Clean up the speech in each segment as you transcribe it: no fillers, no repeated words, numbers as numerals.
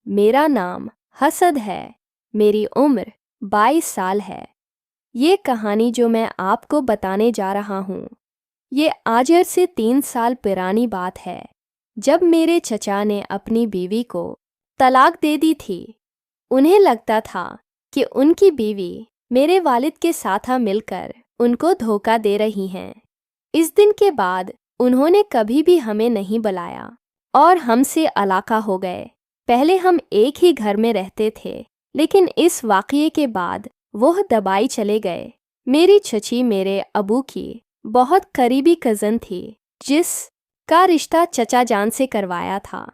मेरा नाम हसद है। मेरी उम्र 22 साल है। ये कहानी जो मैं आपको बताने जा रहा हूँ, ये आज से 3 साल पुरानी बात है, जब मेरे चचा ने अपनी बीवी को तलाक दे दी थी। उन्हें लगता था कि उनकी बीवी मेरे वालिद के साथ मिलकर उनको धोखा दे रही हैं। इस दिन के बाद उन्होंने कभी भी हमें नहीं बुलाया और हमसे अलाका हो गए। पहले हम एक ही घर में रहते थे, लेकिन इस वाक़ये के बाद वह दबाई चले गए। मेरी चची मेरे अबू की बहुत करीबी कज़न थी, जिस का रिश्ता चचा जान से करवाया था।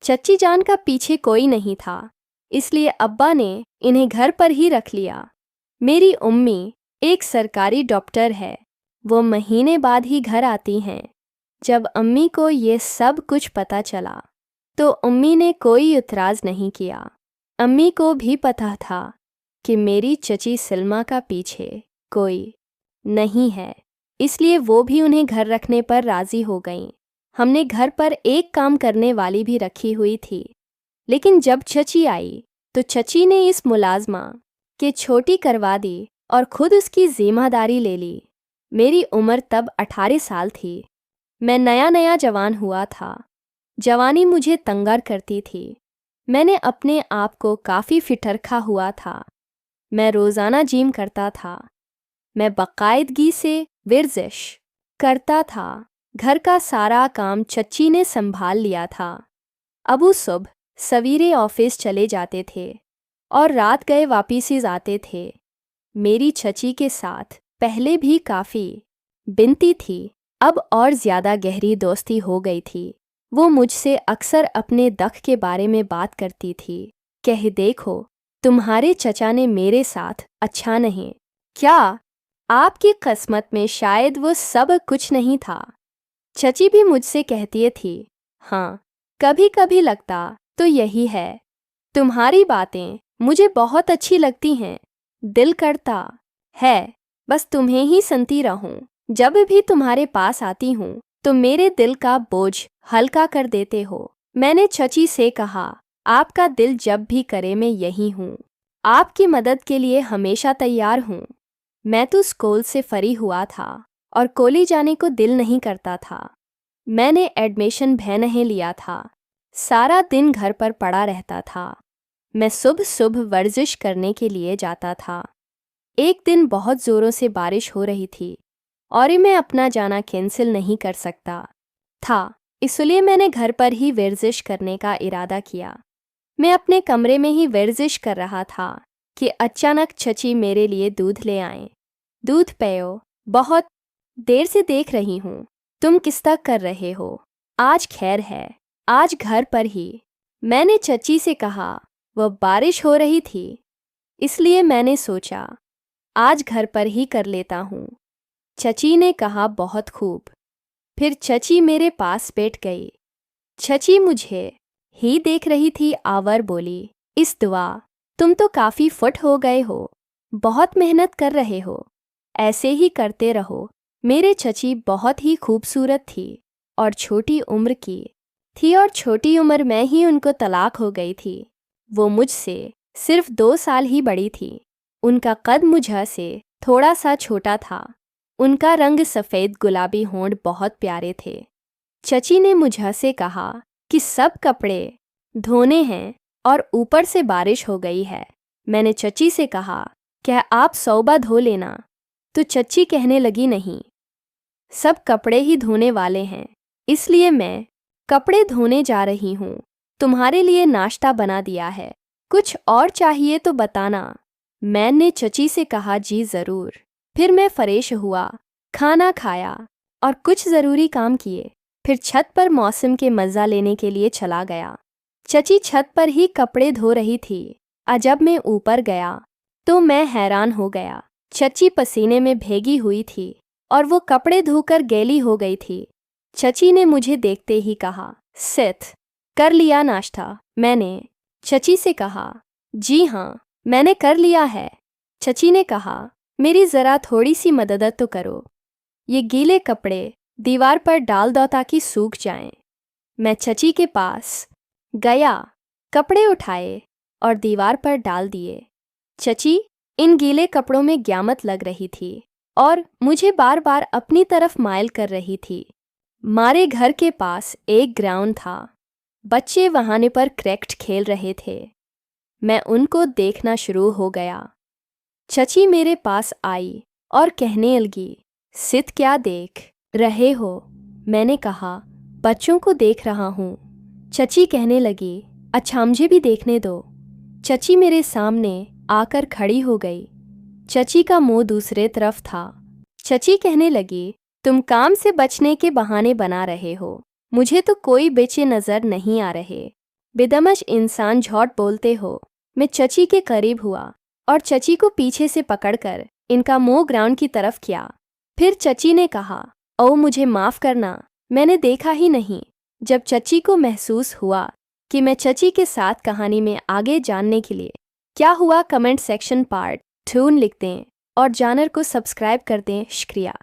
चची जान का पीछे कोई नहीं था, इसलिए अब्बा ने इन्हें घर पर ही रख लिया। मेरी उम्मी एक सरकारी डॉक्टर है। वो महीने बाद ही घर आती हैं। जब अम्मी को ये सब कुछ पता चला तो अम्मी ने कोई इतराज़ नहीं किया। अम्मी को भी पता था कि मेरी चची सलमा का पीछे कोई नहीं है, इसलिए वो भी उन्हें घर रखने पर राज़ी हो गईं। हमने घर पर एक काम करने वाली भी रखी हुई थी, लेकिन जब चची आई तो चची ने इस मुलाजमा के छोटी करवा दी और खुद उसकी जिम्मेदारी ले ली। मेरी उम्र तब 18 साल थी। मैं नया नया जवान हुआ था। जवानी मुझे तंगर करती थी। मैंने अपने आप को काफ़ी फिट रखा हुआ था। मैं रोज़ाना जिम करता था। मैं बाकायदगी से वर्जिश करता था। घर का सारा काम चच्ची ने संभाल लिया था। अबू सुबह सवेरे ऑफिस चले जाते थे और रात गए वापिस आते थे। मेरी चची के साथ पहले भी काफ़ी बिनती थी, अब और ज़्यादा गहरी दोस्ती हो गई थी। वो मुझसे अक्सर अपने दख के बारे में बात करती थी। कह देखो, तुम्हारे चचा ने मेरे साथ अच्छा नहीं क्या? आपकी किस्मत में शायद वो सब कुछ नहीं था। चची भी मुझसे कहती थी, हाँ, कभी कभी लगता तो यही है। तुम्हारी बातें मुझे बहुत अच्छी लगती हैं। दिल करता है बस तुम्हें ही सुनती रहूं। जब भी तुम्हारे पास आती हूँ तो मेरे दिल का बोझ हल्का कर देते हो। मैंने चची से कहा, आपका दिल जब भी करे मैं यही हूँ। आपकी मदद के लिए हमेशा तैयार हूँ। मैं तो स्कूल से फ्री हुआ था और कॉलेज जाने को दिल नहीं करता था। मैंने एडमिशन भी नहीं लिया था। सारा दिन घर पर पड़ा रहता था। मैं सुबह सुबह वर्जिश करने के लिए जाता था। एक दिन बहुत ज़ोरों से बारिश हो रही थी और मैं अपना जाना कैंसिल नहीं कर सकता था, इसलिए मैंने घर पर ही वर्जिश करने का इरादा किया। मैं अपने कमरे में ही वर्जिश कर रहा था कि अचानक चची मेरे लिए दूध ले आए। दूध पियो, बहुत देर से देख रही हूँ, तुम किस तक कर रहे हो? आज खैर है, आज घर पर ही। मैंने चची से कहा। वह बारिश हो रही थी, इसलिए मैंने सोचा आज घर पर ही कर लेता हूँ। चची ने कहा, बहुत खूब। फिर चची मेरे पास बैठ गई। चची मुझे ही देख रही थी, आवर बोली, इस दुआ तुम तो काफ़ी फुट हो गए हो, बहुत मेहनत कर रहे हो, ऐसे ही करते रहो। मेरे चची बहुत ही खूबसूरत थी और छोटी उम्र की थी और छोटी उम्र में ही उनको तलाक हो गई थी। वो मुझसे सिर्फ 2 साल ही बड़ी थी। उनका कद मुझसे थोड़ा सा छोटा था। उनका रंग सफ़ेद गुलाबी होंठ बहुत प्यारे थे। चची ने मुझसे कहा कि सब कपड़े धोने हैं और ऊपर से बारिश हो गई है। मैंने चची से कहा, क्या आप सौबा धो लेना? तो चची कहने लगी, नहीं, सब कपड़े ही धोने वाले हैं, इसलिए मैं कपड़े धोने जा रही हूँ। तुम्हारे लिए नाश्ता बना दिया है, कुछ और चाहिए तो बताना। मैंने चची से कहा, जी ज़रूर। फिर मैं फ्रेश हुआ, खाना खाया और कुछ ज़रूरी काम किए। फिर छत पर मौसम के मज़ा लेने के लिए चला गया। चची छत पर ही कपड़े धो रही थी। जब मैं ऊपर गया तो मैं हैरान हो गया। चची पसीने में भीगी हुई थी और वो कपड़े धोकर गीली हो गई थी। चची ने मुझे देखते ही कहा, सिथ, कर लिया नाश्ता? मैंने चची से कहा, जी हाँ, मैंने कर लिया है। चची ने कहा, मेरी ज़रा थोड़ी सी मदद तो करो। ये गीले कपड़े दीवार पर डाल दो ताकि सूख जाएं। मैं चची के पास गया कपड़े उठाए और दीवार पर डाल दिए। चची इन गीले कपड़ों में ग्यामत लग रही थी और मुझे बार बार अपनी तरफ माइल कर रही थी। हमारे घर के पास एक ग्राउंड था। बच्चे वहां पर क्रिकेट खेल रहे थे। मैं उनको देखना शुरू हो गया। चची मेरे पास आई और कहने लगी, सित क्या देख रहे हो? मैंने कहा, बच्चों को देख रहा हूँ। चची कहने लगी, अच्छा मुझे भी देखने दो। चची मेरे सामने आकर खड़ी हो गई। चची का मुंह दूसरे तरफ था। चची कहने लगी, तुम काम से बचने के बहाने बना रहे हो। मुझे तो कोई बेचे नजर नहीं आ रहे। बेदमश इंसान झूठ बोलते हो। मैं चची के करीब हुआ और चची को पीछे से पकड़कर इनका मुंह ग्राउंड की तरफ किया। फिर चची ने कहा, ओ मुझे माफ़ करना, मैंने देखा ही नहीं। जब चची को महसूस हुआ कि मैं चची के साथ कहानी में आगे जानने के लिए क्या हुआ, कमेंट सेक्शन पार्ट 2 लिख दें और जानर को सब्सक्राइब कर दें। शुक्रिया।